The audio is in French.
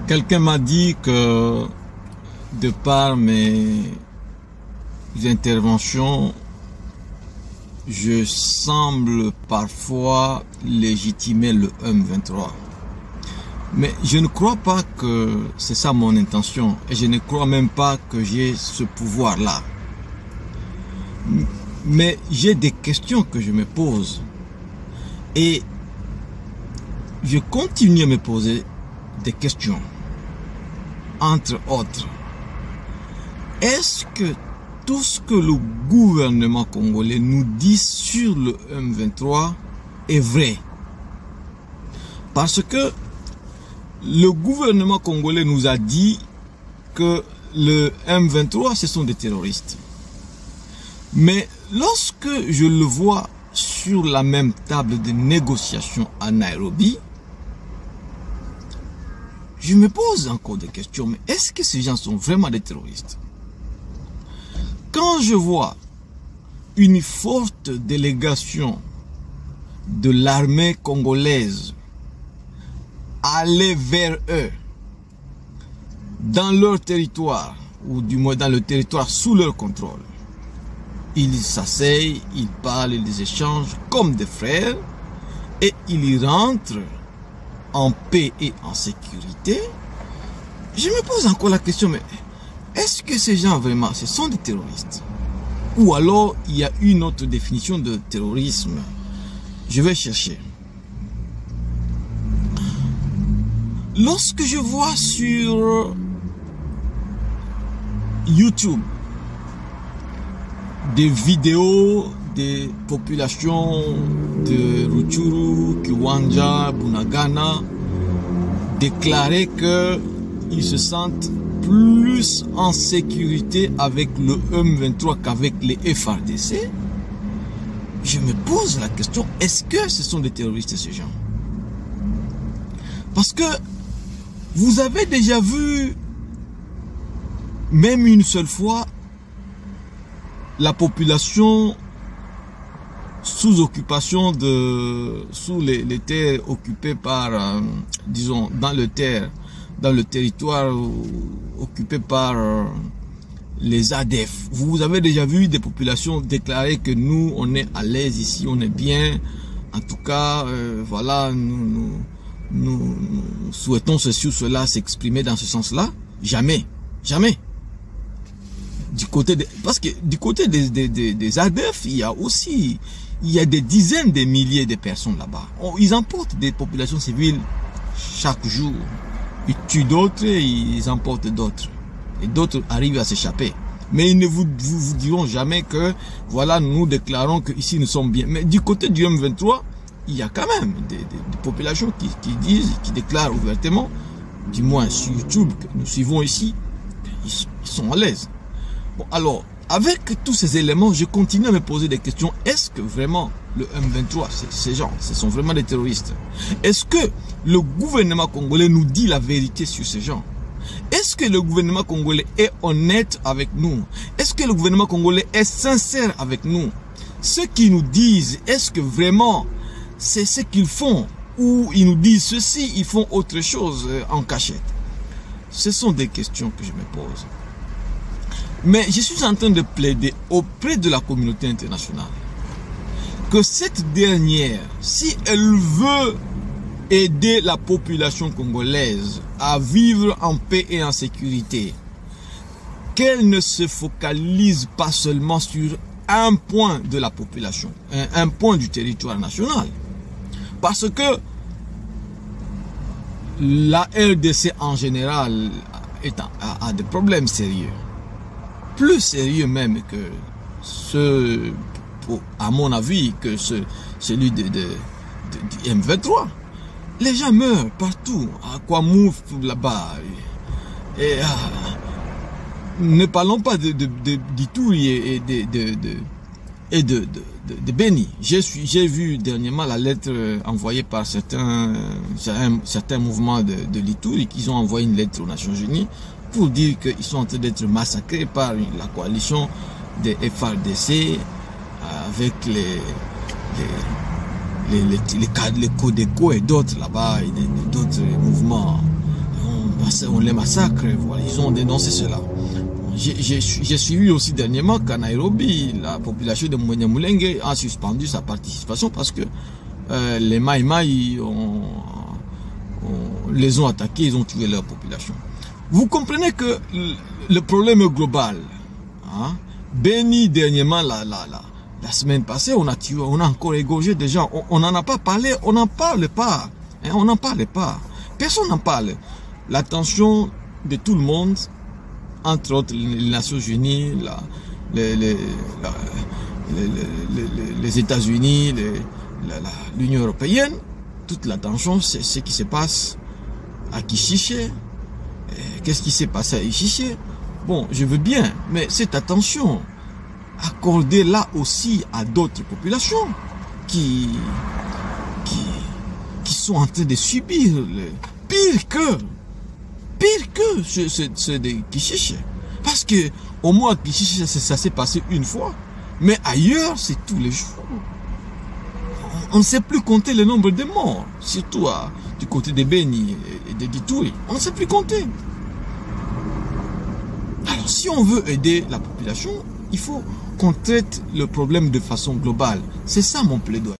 Quelqu'un m'a dit que de par mes interventions, je semble parfois légitimer le M23. Mais je ne crois pas que c'est ça mon intention et je ne crois même pas que j'ai ce pouvoir-là. Mais j'ai des questions que je me pose et je continue à me poser des questions. Entre autres, est-ce que tout ce que le gouvernement congolais nous dit sur le M23 est vrai? Parce que le gouvernement congolais nous a dit que le M23 ce sont des terroristes. Mais lorsque je le vois sur la même table de négociation à Nairobi, je me pose encore des questions. Mais est-ce que ces gens sont vraiment des terroristes? Quand je vois une forte délégation de l'armée congolaise aller vers eux, dans leur territoire, ou du moins dans le territoire sous leur contrôle, ils s'asseyent, ils parlent, ils échangent comme des frères, et ils y rentrent en paix et en sécurité. Je me pose encore la question, mais est-ce que ces gens vraiment, ce sont des terroristes? Ou alors il y a une autre définition de terrorisme? Je vais chercher. Lorsque je vois sur YouTube des vidéos des populations de Rutshuru, Kiwanja, Bunagana déclarer qu'ils se sentent plus en sécurité avec le M23 qu'avec les FARDC, je me pose la question, est-ce que ce sont des terroristes ces gens? Parce que vous avez déjà vu, même une seule fois, la population sous occupation sous les terres occupées par, disons, dans le territoire occupé par les ADF. Vous avez déjà vu des populations déclarer que nous, on est à l'aise ici, on est bien. En tout cas, voilà, nous souhaitons ceci ou cela s'exprimer dans ce sens-là? Jamais, jamais. Parce que du côté des ADF, il y a des dizaines de milliers de personnes là-bas. Ils emportent des populations civiles chaque jour. Ils tuent d'autres et ils emportent d'autres. Et d'autres arrivent à s'échapper. Mais ils ne vous diront jamais que, voilà, nous déclarons que ici nous sommes bien. Mais du côté du M23, il y a quand même des populations qui déclarent ouvertement, du moins sur YouTube, que nous suivons ici, ils sont à l'aise. Bon, alors, avec tous ces éléments, je continue à me poser des questions. Est-ce que vraiment le M23, ces gens, ce sont vraiment des terroristes? Est-ce que le gouvernement congolais nous dit la vérité sur ces gens? Est-ce que le gouvernement congolais est honnête avec nous? Est-ce que le gouvernement congolais est sincère avec nous? Ce qu'ils nous disent, est-ce que vraiment c'est ce qu'ils font? Ou ils nous disent ceci, ils font autre chose en cachette? Ce sont des questions que je me pose. Mais je suis en train de plaider auprès de la communauté internationale que cette dernière, si elle veut aider la population congolaise à vivre en paix et en sécurité, qu'elle ne se focalise pas seulement sur un point de la population, un point du territoire national. Parce que la RDC en général a des problèmes sérieux. Plus sérieux même que à mon avis, que celui du M23. Les gens meurent partout, à Kwamouf là-bas. Et ne parlons pas d'Ituri et de Beni. J'ai vu dernièrement la lettre envoyée par certains mouvements de l'Ituri qui ont envoyé une lettre aux Nations Unies pour dire qu'ils sont en train d'être massacrés par la coalition des FARDC avec les Codeco et d'autres là-bas, et d'autres mouvements. on les massacre, voilà, ils ont dénoncé cela. J'ai suivi aussi dernièrement qu'à Nairobi, la population de Mwenyamulenge a suspendu sa participation parce que les Mai Mai les ont attaqués, ils ont tué leur population. Vous comprenez que le problème est global. Hein? Beni, dernièrement, la semaine passée, on a encore égorgé des gens. On n'en a pas parlé, on n'en parle pas. Hein? On n'en parle pas. Personne n'en parle. L'attention de tout le monde, entre autres les Nations Unies, les États-Unis, l'Union européenne, toute l'attention, c'est ce qui se passe à Kishiché. Qu'est-ce qui s'est passé à Kishiché? Bon, je veux bien, mais cette attention, accordée-la aussi à d'autres populations qui sont en train de subir pire que ceux de Kishiché. Parce que au moins Kishiché, ça s'est passé une fois, mais ailleurs, c'est tous les jours. On ne sait plus compter le nombre de morts, surtout du côté de Beni et de Dituri. On ne sait plus compter. Alors, si on veut aider la population, il faut qu'on traite le problème de façon globale. C'est ça mon plaidoyer.